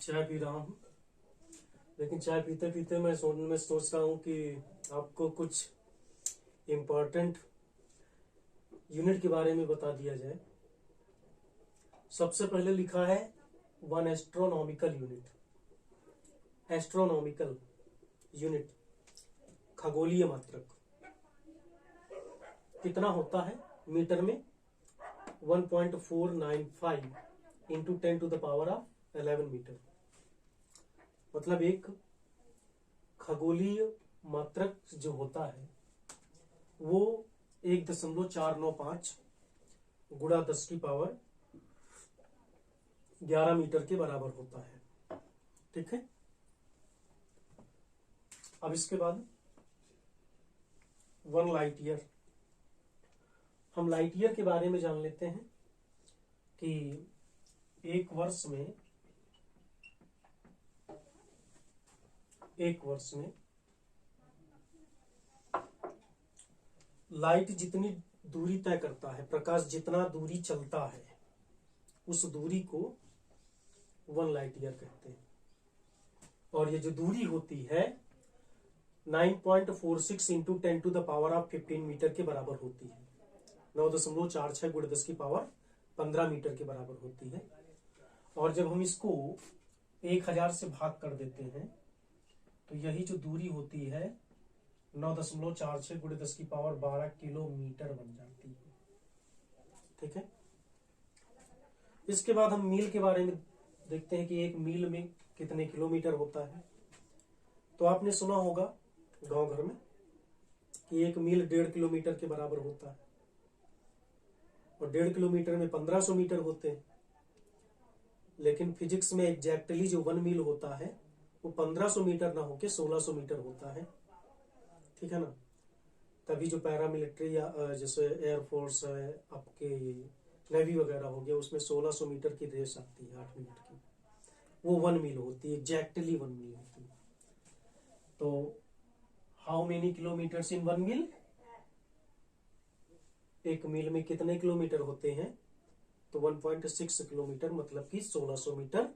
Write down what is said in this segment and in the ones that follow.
चाय पी रहा हूँ। लेकिन चाय पीते पीते मैं सोच रहा हूँ कि आपको कुछ इम्पोर्टेंट यूनिट के बारे में बता दिया जाए। सबसे पहले लिखा है one astronomical unit. Astronomical unit खगोलीय मात्रक कितना होता है मीटर में? 1.495 इंटू 10⁻11 मीटर। मतलब एक खगोलीय मात्रक जो होता है वो 1.495 गुणा 10⁻11 मीटर के बराबर होता है। ठीक है। अब इसके बाद 1 लाइट ईयर। हम लाइट ईयर के बारे में जान लेते हैं कि एक वर्ष में लाइट जितनी दूरी तय करता है, प्रकाश जितना दूरी चलता है, उस दूरी को 1 लाइट ईयर कहते हैं। और ये जो दूरी होती है 9.46 इंटू 10⁻15 मीटर के बराबर होती है। 9.46 गुणा 10⁻15 मीटर के बराबर होती है। और जब हम इसको 1000 से भाग कर देते हैं तो यही जो दूरी होती है 9.46 गुणा 10⁻12 किलोमीटर बन जाती है। ठीक है। इसके बाद हम मील के बारे में देखते हैं कि एक मील में कितने किलोमीटर होता है। तो आपने सुना होगा गांव घर में कि एक मील 1.5 किलोमीटर के बराबर होता है और 1.5 किलोमीटर में 1500 मीटर होते हैं। लेकिन फिजिक्स में एग्जैक्टली जो 1 मील होता है वो 1500 मीटर ना होके 1600 मीटर होता है। ठीक है ना। तभी जो पैरामिलिट्री या जैसे एयरफोर्स है, आपके नेवी वगैरह हो गया, उसमें 1600 मीटर की रेस आती है 8 मिनट की, वो 1 मील होती है, एग्जैक्टली 1 मील होती है। तो हाउ मेनी किलोमीटर्स इन 1 मील? एक मील में कितने किलोमीटर होते हैं? तो 1.6 किलोमीटर, मतलब कि 1600 मीटर।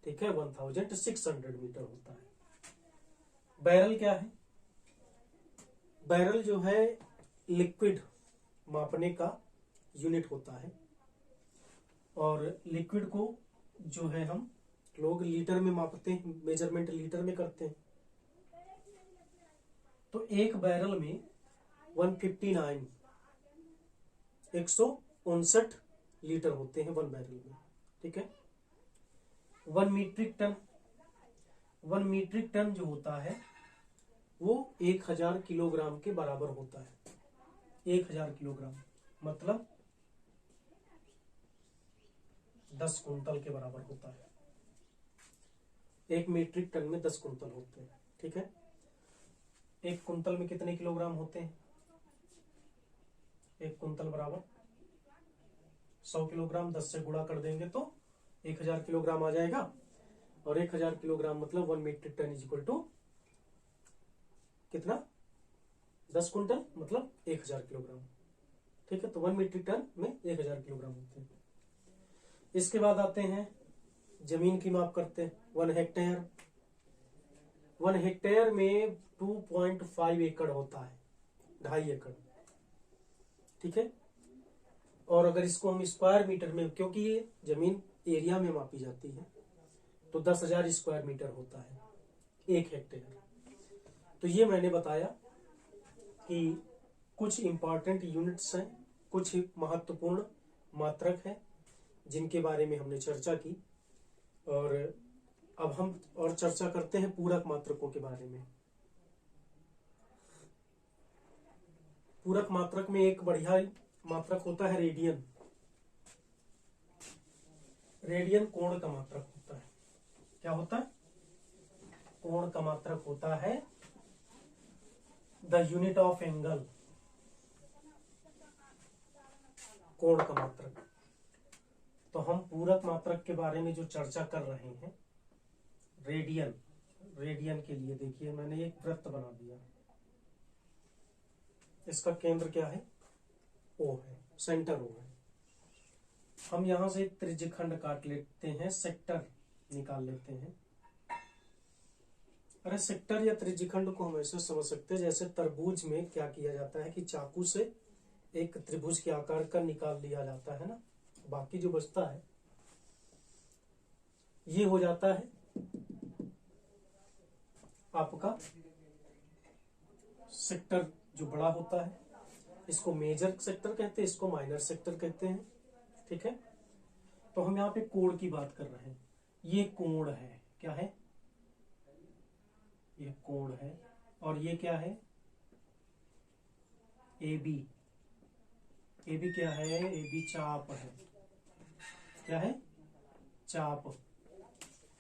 ठीक है। 1600 मीटर होता है। बैरल क्या है? बैरल जो है लिक्विड मापने का यूनिट होता है। और लिक्विड को जो है हम लोग लीटर में मापते हैं, मेजरमेंट लीटर में करते हैं। तो एक बैरल में 159 लीटर होते हैं 1 बैरल में। ठीक है। 1 मीट्रिक टन जो होता है वो 1000 किलोग्राम के बराबर होता है। 1000 किलोग्राम मतलब 10 कुंटल के बराबर होता है। 1 मीट्रिक टन में 10 कुंटल होते हैं। ठीक है। 1 कुंटल में कितने किलोग्राम होते हैं? 1 कुंटल बराबर 100 किलोग्राम। 10 से गुणा कर देंगे तो 1000 किलोग्राम आ जाएगा। और 1000 किलोग्राम मतलब 1 metric ton is equal to कितना? 10 कुंटल मतलब 1000 किलोग्राम। ठीक है। तो 1 मीट्रिक टन में 1000 किलोग्राम होते हैं। इसके बाद आते हैं जमीन की माप करते हैं। 1 हेक्टेयर। 1 हेक्टेयर में 2.5 एकड़ होता है, 2.5 एकड़। ठीक है। और अगर इसको हम स्क्वायर मीटर में, क्योंकि ये जमीन एरिया में मापी जाती है, तो 10,000 स्क्वायर मीटर होता है 1 हेक्टेयर। तो ये मैंने बताया कि कुछ इंपॉर्टेंट यूनिट्स हैं, कुछ महत्वपूर्ण मात्रक हैं जिनके बारे में हमने चर्चा की। और अब हम और चर्चा करते हैं पूरक मात्रकों के बारे में। पूरक मात्रक में एक बढ़िया मात्रक होता है रेडियन। रेडियन कोण का मात्रक होता है। क्या होता है? कोण का मात्रक होता है, द यूनिट ऑफ एंगल। कोण का मात्रक। तो हम पूरक मात्रक के बारे में जो चर्चा कर रहे हैं, रेडियन के लिए देखिए मैंने एक वृत्त बना दिया। इसका केंद्र क्या है? ओ है, सेंटर ओ है। हम यहां से एक त्रिज्यखंड काट लेते हैं, सेक्टर निकाल लेते हैं। अरे सेक्टर या त्रिज्यखंड को हम ऐसे समझ सकते हैं जैसे तरबूज में क्या किया जाता है कि चाकू से एक त्रिभुज के आकार का निकाल लिया जाता है ना, बाकी जो बचता है ये हो जाता है आपका सेक्टर जो बड़ा होता है। इसको मेजर सेक्टर कहते हैं, इसको माइनर सेक्टर कहते हैं। ठीक है, तो हम यहाँ पे कोण की बात कर रहे हैं। ये कोण है, क्या है, ये कोण है। और ये क्या है, ए बी। ए बी क्या है, ए बी चाप है। क्या है, चाप।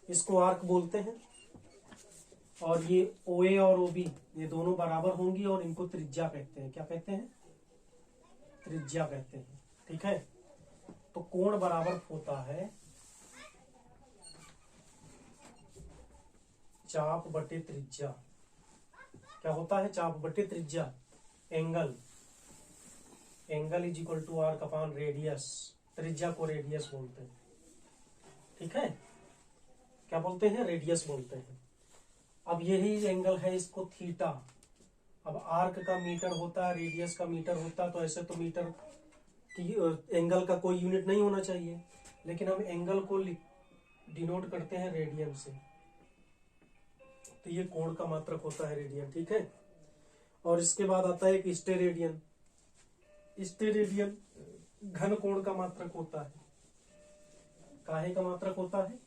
इसको आर्क बोलते हैं। और ये ओ ए और ओ बी ये दोनों बराबर होंगी और इनको त्रिज्या कहते हैं। क्या कहते हैं, त्रिज्या कहते हैं। ठीक है, तो कोण बराबर होता है चाप बटे त्रिज्या। क्या होता है, चाप बटे त्रिज्या। Angle, angle is equal to arc upon radius. त्रिज्या को रेडियस बोलते हैं। ठीक है, क्या बोलते हैं, रेडियस बोलते हैं। अब यही एंगल है, इसको थीटा। अब आर्क का मीटर होता है, रेडियस का मीटर होता है, तो ऐसे तो मीटर की एंगल का कोई यूनिट नहीं होना चाहिए, लेकिन हम एंगल को डिनोट करते हैं रेडियन से। तो ये कोण का मात्रक होता है रेडियन। ठीक है, और इसके बाद आता है एक स्टेरेडियन। स्टेरेडियन घन कोण का मात्रक होता है। काहे का मात्रक होता है,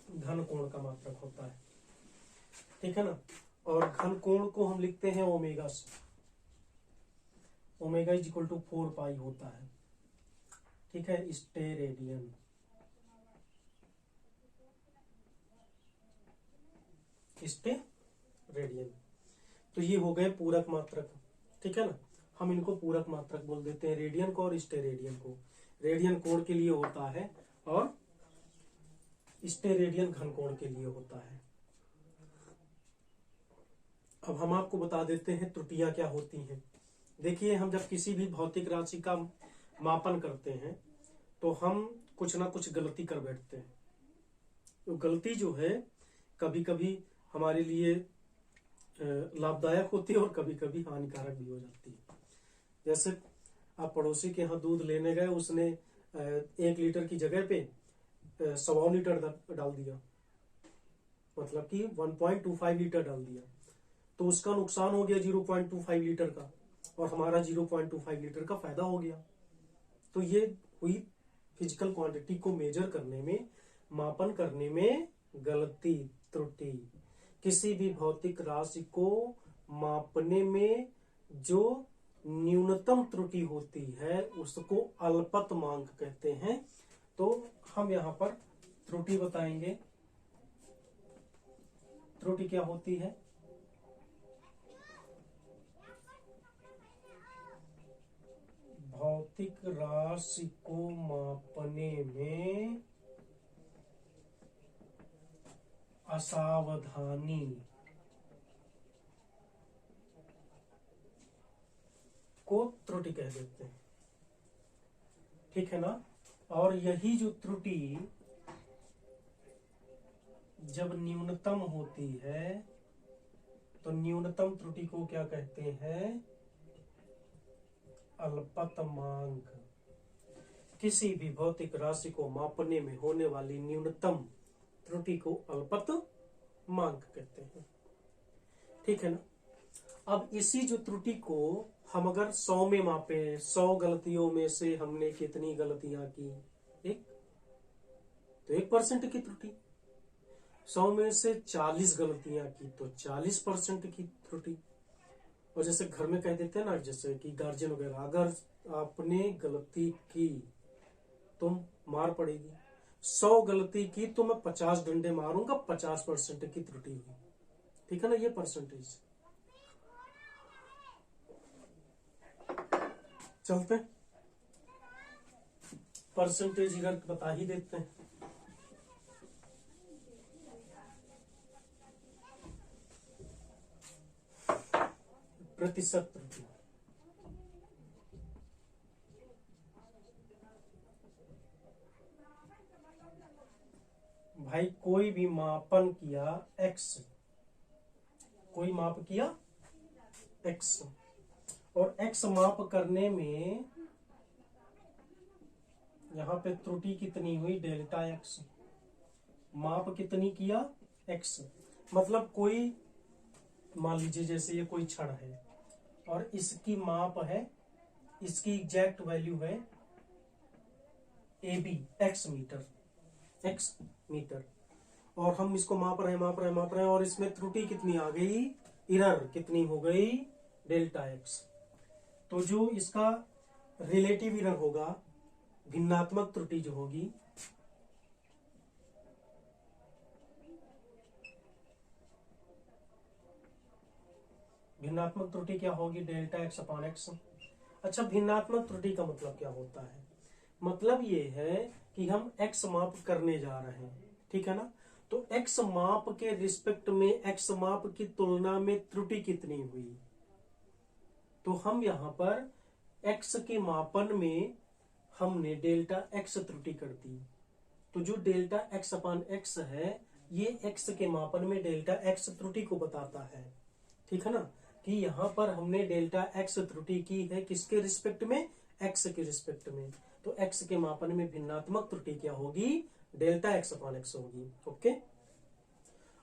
घन कोण का मात्रक होता है। ठीक है ना, और घन कोण को हम लिखते हैं ओमेगा से। ओमेगा इज इक्वल टू 4 पाई होता है। ठीक है, स्टेरेडियन। स्टेरेडियन। तो ये हो गए पूरक मात्रक। ठीक है ना, हम इनको पूरक मात्रक बोल देते हैं, रेडियन को और स्टेरेडियन को। रेडियन कोण के लिए होता है और स्टेरेडियन घन कोण के लिए होता है। अब हम आपको बता देते हैं त्रुटियां क्या होती हैं। देखिए, हम जब किसी भी भौतिक राशि का मापन करते हैं तो हम कुछ ना कुछ गलती कर बैठते हैं। तो गलती जो है कभी कभी हमारे लिए लाभदायक होती है और कभी कभी हानिकारक भी हो जाती है। जैसे आप पड़ोसी के यहाँ दूध लेने गए, उसने 1 लीटर की जगह पे 1.25 लीटर डाल दिया, मतलब कि 1.25 लीटर डाल दिया, तो उसका नुकसान हो गया 0.25 लीटर का, और हमारा 0.25 लीटर का फायदा हो गया। तो ये हुई फिजिकल क्वांटिटी को मेजर करने में, मापन करने में गलती, त्रुटि। किसी भी भौतिक राशि को मापने में जो न्यूनतम त्रुटि होती है उसको अल्पतमांक कहते हैं। तो हम यहाँ पर त्रुटि बताएंगे। त्रुटि क्या होती है, भौतिक राशि को मापने में असावधानी को त्रुटि कह देते हैं। ठीक है ना, और यही जो त्रुटि जब न्यूनतम होती है तो न्यूनतम त्रुटि को क्या कहते हैं, अल्पतमांक। किसी भी भौतिक राशि को मापने में होने वाली न्यूनतम त्रुटि को अल्पतमांक कहते हैं। ठीक है ना, अब इसी जो त्रुटि को हम अगर 100 में मापे, 100 गलतियों में से हमने कितनी गलतियां की, 1, तो 1% की त्रुटि। 100 में से 40 गलतियां की तो 40% की त्रुटि। और जैसे घर में कह देते हैं ना, जैसे कि गार्जियन वगैरह, अगर आपने गलती की तो मार पड़ेगी, 100 गलती की तो मैं 50 डंडे मारूंगा, 50% की त्रुटि हुई। ठीक है ना, ये परसेंटेज। चलते हैं परसेंटेज इधर बता ही देते हैं। प्रतिशत त्रुटि, भाई कोई भी मापन किया x, कोई माप किया x, और x माप करने में यहां पे त्रुटि कितनी हुई, डेल्टा x, माप कितनी किया x, मतलब कोई मान लीजिए जैसे ये कोई छड़ है और इसकी माप है, इसकी एग्जैक्ट वैल्यू है AB x मीटर, और हम इसको माप रहे हैं और इसमें त्रुटि कितनी आ गई, एरर कितनी हो गई, डेल्टा x। तो जो इसका रिलेटिव एरर होगा, भिन्नात्मक त्रुटि जो होगी, भिन्नात्मक त्रुटि क्या होगी, डेल्टा x अपान एक्स। अच्छा, भिन्नात्मक त्रुटि का मतलब क्या होता है, मतलब ये है कि हम x माप करने जा रहे हैं, ठीक है ना, तो x माप के रिस्पेक्ट में x माप की तुलना में त्रुटि कितनी हुई, तो हम यहां पर x के मापन में हमने डेल्टा x त्रुटि कर दी, तो जो डेल्टा x अपान एक्स है ये x के मापन में डेल्टा x त्रुटि को बताता है, ठीक है ना, कि यहां पर हमने डेल्टा x त्रुटि की है किसके रिस्पेक्ट में, x के रिस्पेक्ट में, तो x के मापन में भिन्नात्मक त्रुटि क्या होगी, डेल्टा x अपान एक्स होगी। ओके,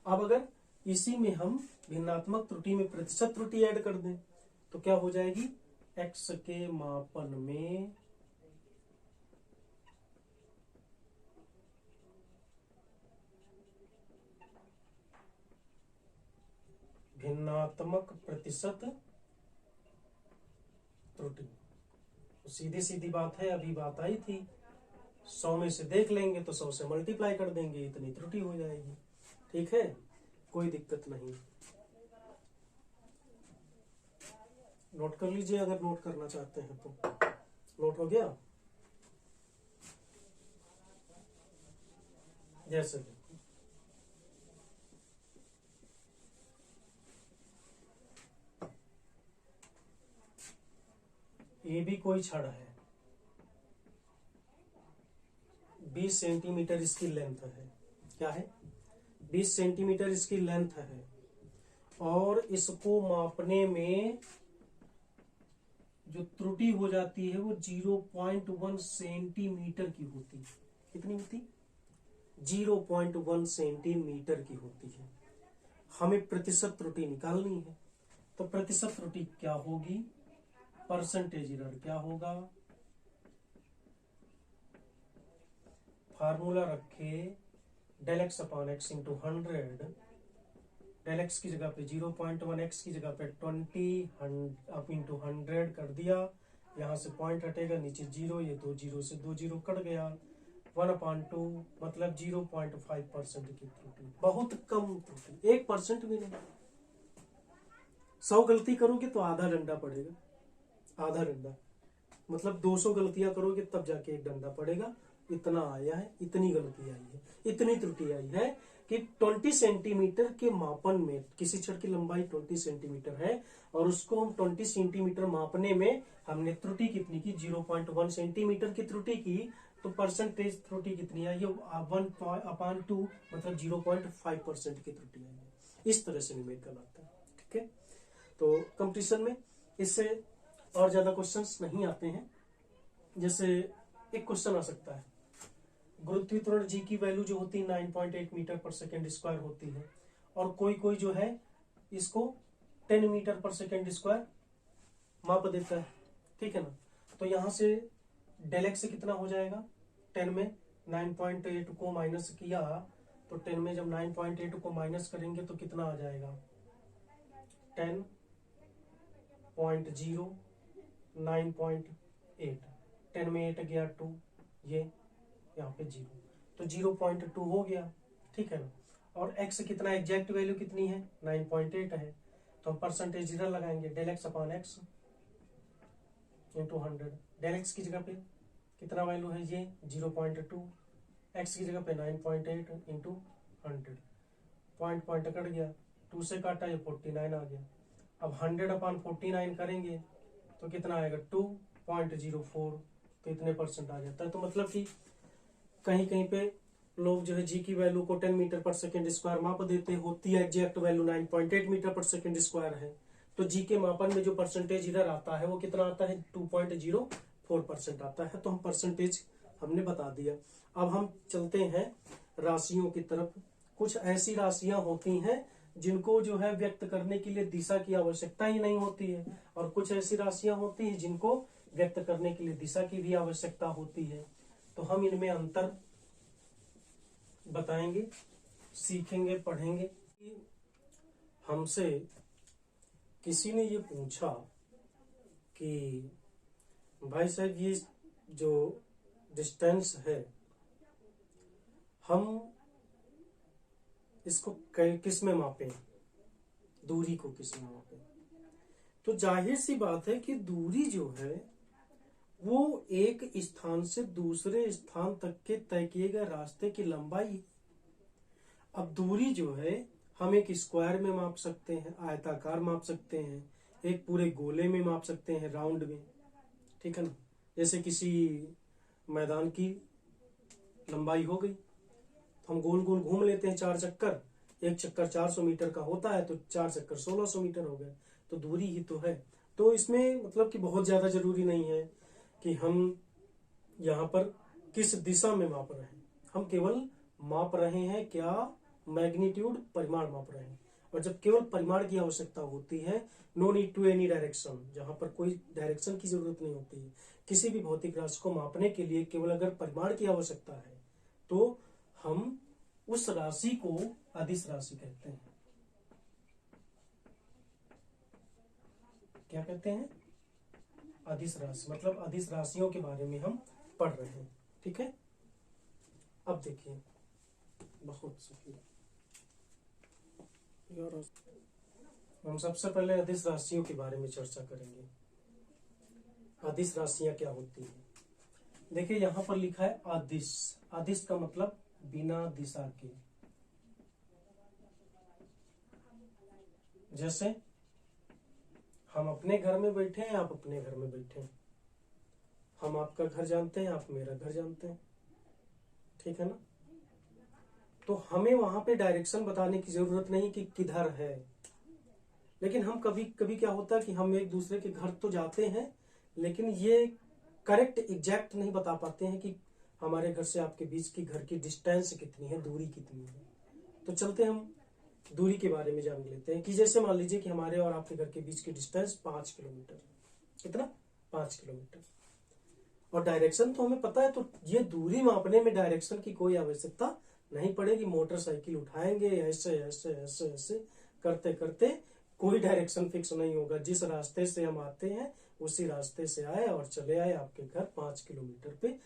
अब अगर इसी में हम भिन्नात्मक त्रुटि में प्रतिशत त्रुटि ऐड कर दें तो क्या हो जाएगी, x के मापन में भिन्नात्मक प्रतिशत त्रुटि, तो सीधी सीधी बात है, अभी बात आई थी 100 में से देख लेंगे तो 100 से मल्टीप्लाई कर देंगे, इतनी त्रुटि हो जाएगी, ठीक है, कोई दिक्कत नहीं। नोट कर लीजिए अगर नोट करना चाहते हैं तो, नोट हो गया, जैसे ये भी कोई छड़ है, 20 सेंटीमीटर इसकी लेंथ है, क्या है, 20 सेंटीमीटर इसकी लेंथ है, और इसको मापने में जो त्रुटि हो जाती है वो 0.1 सेंटीमीटर की होती है, कितनी होती, 0.1 सेंटीमीटर की होती है। हमें प्रतिशत त्रुटि निकालनी है, तो प्रतिशत त्रुटि क्या होगी, परसेंटेज एरर क्या होगा, फार्मूला रखे डेल एक्स अपान एक्स इंटू 100, डेल एक्स की जगह पे 0.1, एक्स की जगह पे 20 अप इंटू 100 कर दिया, यहां से पॉइंट हटेगा, नीचे 0, ये 2 जीरो से 2 जीरो कट गया, 1/2 मतलब 0.5% की त्रुटि, बहुत कम त्रुटि, 1% भी नहीं। 100 गलती करोगे तो आधा डंडा पड़ेगा, आधा डंडा मतलब 200 गलतियां करोगे तब जाके एक डंडा पड़ेगा, इतना आया है, इतनी गलती आई है, इतनी त्रुटि आई है कि 20 सेंटीमीटर के मापन में, किसी छड़ की लंबाई 20 सेंटीमीटर है और उसको हम 20 सेंटीमीटर मापने में हमने त्रुटि कितनी की, 0.1 सेंटीमीटर की त्रुटि की, तो परसेंटेज त्रुटि कितनी आई है, 1/2 मतलब 0.5% की त्रुटि आई है। इस तरह से न्यूमेरिकल आता है, ठीक है, तो कंपटीशन में इससे और ज्यादा क्वेश्चंस नहीं आते हैं। जैसे एक क्वेश्चन आ सकता है, गुरुत्वाकर्षण जी की वैल्यू जो होती है 9.8 मीटर पर सेकेंड स्क्वायर होती है, और कोई कोई जो है इसको 10 मीटर पर सेकेंड स्क्वायर माप देता है, ठीक है ना, तो यहां से डेल एक्स कितना हो जाएगा, 10 में 9.8 को माइनस किया, तो 10 में जब 9.8 को माइनस करेंगे तो कितना आ जाएगा, 10.0 9.8, 10 में 8 गया 2, ये यहाँ पे 0, तो 0.2 हो गया, ठीक है ना, और x कितना, एग्जैक्ट वैल्यू कितनी है 9.8 है, तो हम परसेंटेज इधर लगाएंगे, डेल एक्स अपान एक्स इंटू 100, डेल एक्स की जगह पे कितना वैल्यू है ये 0.2, एक्स की जगह पे 9.8 इंटू 100, पॉइंट कट गया, 2 से काटा ये 49 आ गया, अब 100 अपान 49 करेंगे तो कितना आएगा 2.04, तो इतने परसेंट आ जाता है। तो मतलब कि कहीं कहीं पे लोग जो है जी की वैल्यू को 10 मीटर पर सेकेंड स्क्वायर माप देते, होती है एग्जैक्ट वैल्यू 9.8 मीटर पर सेकेंड स्क्वायर है। तो जी के मापन में जो परसेंटेज इधर आता है वो कितना आता है, 2.04% आता है। तो हम परसेंटेज हमने बता दिया। अब हम चलते हैं राशियों की तरफ। कुछ ऐसी राशियां होती हैं जिनको जो है व्यक्त करने के लिए दिशा की आवश्यकता ही नहीं होती है, और कुछ ऐसी राशियां होती हैं जिनको व्यक्त करने के लिए दिशा की भी आवश्यकता होती है। तो हम इनमें अंतर बताएंगे, सीखेंगे, पढ़ेंगे। हमसे किसी ने ये पूछा कि भाई साहब ये जो डिस्टेंस है हम इसको किस में मापें, दूरी को किस में मापें। तो जाहिर सी बात है कि दूरी जो है वो एक स्थान से दूसरे स्थान तक के तय किए गए रास्ते की लंबाई। अब दूरी जो है हम एक स्क्वायर में माप सकते हैं, आयताकार माप सकते हैं, एक पूरे गोले में माप सकते हैं, राउंड में, ठीक है ना। जैसे किसी मैदान की लंबाई हो गई, तो हम गोल गोल घूम लेते हैं 4 चक्कर, एक चक्कर 400 मीटर का होता है, तो 4 चक्कर 1600 मीटर हो गए, तो दूरी ही तो है। तो इसमें मतलब कि बहुत ज्यादा जरूरी नहीं है कि हम यहाँ पर किस दिशा में माप रहे हैं, हम केवल माप रहे हैं क्या, मैग्नीट्यूड, परिमाण माप रहे हैं। और जब केवल परिमाण की आवश्यकता होती है, no need to any direction, जहां पर कोई डायरेक्शन की जरूरत नहीं होती है, किसी भी भौतिक राशि को मापने के लिए केवल अगर परिमाण की आवश्यकता है तो हम उस राशि को अदिश राशि कहते हैं। क्या कहते हैं, अदिश राशि। मतलब अदिश राशियों के बारे में हम पढ़ रहे हैं, ठीक है। अब देखिए, बहुत सही, हम सबसे पहले अदिश राशियों के बारे में चर्चा करेंगे। अदिश राशियां क्या होती हैं। देखिए यहां पर लिखा है अदिश। अदिश का मतलब बिना दिशा के। जैसे हम अपने घर में बैठे हैं, आप अपने घर में बैठे हैं, हम आपका घर जानते हैं, आप मेरा घर जानते हैं, ठीक है ना। तो हमें वहां पे डायरेक्शन बताने की जरूरत नहीं कि किधर है। लेकिन हम कभी कभी क्या होता है कि हम एक दूसरे के घर तो जाते हैं, लेकिन ये करेक्ट एग्जैक्ट नहीं बता पाते हैं कि हमारे घर से आपके बीच की घर की डिस्टेंस कितनी है, दूरी कितनी है। तो चलते हम दूरी के बारे में जान लेते हैं कि जैसे मान लीजिए कि हमारे और आपके घर के बीच की डिस्टेंस 5 किलोमीटर। कितना, 5 किलोमीटर। और डायरेक्शन तो हमें पता है, तो ये दूरी मापने में डायरेक्शन की कोई आवश्यकता नहीं पड़ेगी। मोटरसाइकिल उठाएंगे ऐसे ऐसे ऐसे ऐसे करते करते, कोई डायरेक्शन फिक्स नहीं होगा। जिस रास्ते से हम आते हैं उसी रास्ते से आए और चले आए, आपके घर 5 किलोमीटर पे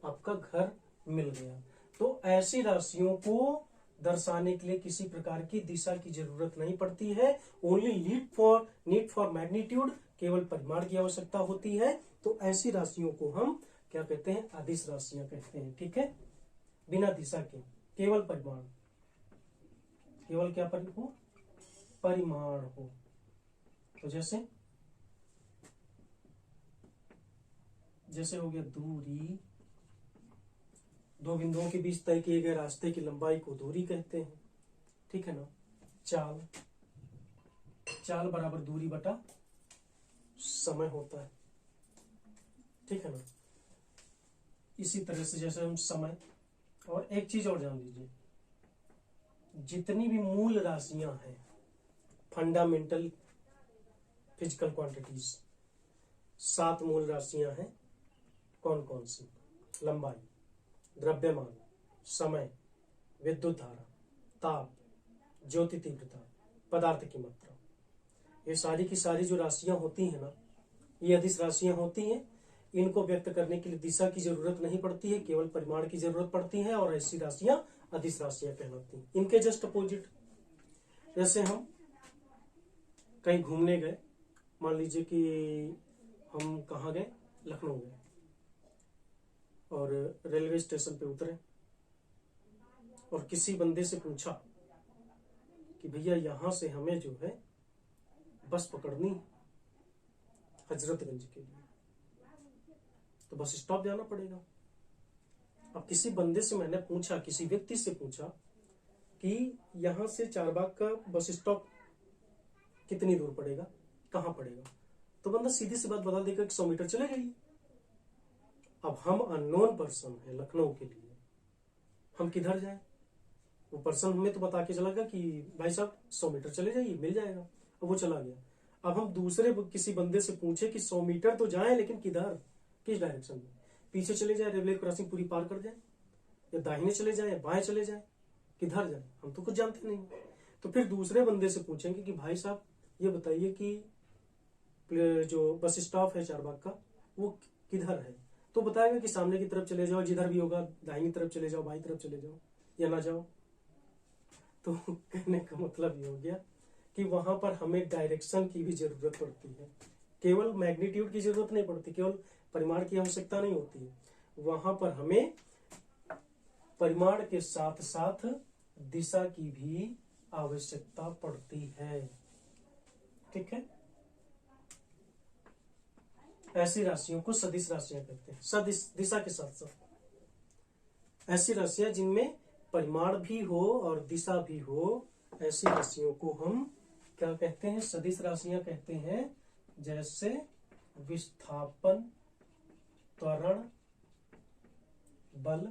आपका घर मिल गया। तो ऐसी राशियों को दर्शाने के लिए किसी प्रकार की दिशा की जरूरत नहीं पड़ती है। ओनली नीड फॉर मैग्नीट्यूड, केवल परिमाण की आवश्यकता होती है। तो ऐसी राशियों को हम क्या कहते हैं, अदिश राशियां कहते हैं, ठीक है। बिना दिशा के, केवल परिमाण, केवल क्या हो, परिमाण हो। तो जैसे हो गया दूरी, दो बिंदुओं के बीच तय किए गए रास्ते की लंबाई को दूरी कहते हैं, ठीक है ना। चाल, चाल बराबर दूरी बटा समय होता है, ठीक है ना। इसी तरह से जैसे हम समय, और एक चीज और जान लीजिए, जितनी भी मूल राशियां हैं, फंडामेंटल फिजिकल क्वांटिटीज, 7 मूल राशियां हैं। कौन कौन सी, लंबाई, द्रव्यमान, समय, विद्युत धारा, ताप, ज्योति तीव्रता, पदार्थ की मात्रा, ये सारी की सारी जो राशियां होती हैं ना, ये अदिश राशियां होती हैं। इनको व्यक्त करने के लिए दिशा की जरूरत नहीं पड़ती है, केवल परिमाण की जरूरत पड़ती है, और ऐसी राशियां अदिश राशियां कहलाती हैं। इनके जस्ट अपोजिट, जैसे हम कहीं घूमने गए, मान लीजिए कि हम कहाँ गए, लखनऊ गए, और रेलवे स्टेशन पे उतरे और किसी बंदे से पूछा कि भैया यहां से हमें जो है बस पकड़नी हजरतगंज के लिए, तो बस स्टॉप जाना पड़ेगा। अब किसी बंदे से मैंने पूछा, किसी व्यक्ति से पूछा कि यहां से चारबाग का बस स्टॉप कितनी दूर पड़ेगा, कहां पड़ेगा, तो बंदा सीधी सी बात बता देगा कि 100 मीटर चले जाइए। अब हम अननोन पर्सन है लखनऊ के लिए, हम किधर जाए? वो पर्सन हमें तो बता के चला गया कि भाई साहब 100 मीटर चले जाइए, मिल जाएगा। अब वो चला गया। अब हम दूसरे किसी बंदे से पूछे कि 100 मीटर तो जाए, लेकिन किधर, किस डायरेक्शन में? पीछे चले जाए, रेलवे क्रॉसिंग पूरी पार कर जाए, या दाहिने चले जाए, या बाएं चले जाए, किधर जाए? हम तो कुछ जानते नहीं। तो फिर दूसरे बंदे से पूछेंगे कि भाई साहब ये बताइए कि जो बस स्टॉप है चारबाग का वो किधर है? तो बताएगा कि सामने की तरफ चले जाओ, जिधर भी होगा, दाहिनी तरफ चले जाओ, बाईं तरफ चले जाओ, या ना जाओ। तो कहने का मतलब ये हो गया कि वहां पर हमें डायरेक्शन की भी जरूरत पड़ती है, केवल मैग्नीट्यूड की जरूरत नहीं पड़ती, केवल परिमाण की आवश्यकता नहीं होती है। वहां पर हमें परिमाण के साथ साथ दिशा की भी आवश्यकता पड़ती है। ठीक है, ऐसी राशियों को सदिश राशियां कहते हैं। सदिश दिशा के साथ साथ ऐसी राशियां जिनमें परिमाण भी हो और दिशा भी हो, ऐसी राशियों को हम क्या कहते हैं? सदिश राशियां कहते हैं। जैसे विस्थापन, त्वरण, बल,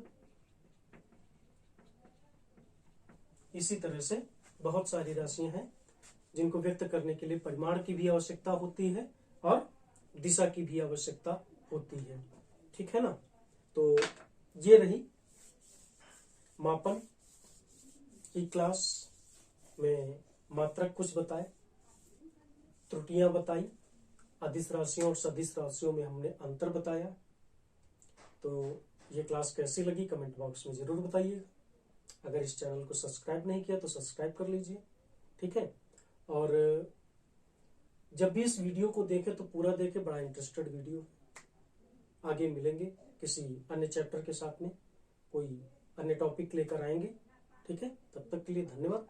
इसी तरह से बहुत सारी राशियां हैं जिनको व्यक्त करने के लिए परिमाण की भी आवश्यकता होती है और दिशा की भी आवश्यकता होती है। ठीक है ना? तो ये रही मापन की क्लास में, मात्रक कुछ बताए, त्रुटियां बताई, अदिश राशियों और सदिश राशियों में हमने अंतर बताया। तो ये क्लास कैसी लगी कमेंट बॉक्स में जरूर बताइएगा। अगर इस चैनल को सब्सक्राइब नहीं किया तो सब्सक्राइब कर लीजिए। ठीक है, और जब भी इस वीडियो को देखें तो पूरा देखें, बड़ा इंटरेस्टेड वीडियो। आगे मिलेंगे किसी अन्य चैप्टर के साथ में, कोई अन्य टॉपिक लेकर आएंगे। ठीक है, तब तक के लिए धन्यवाद।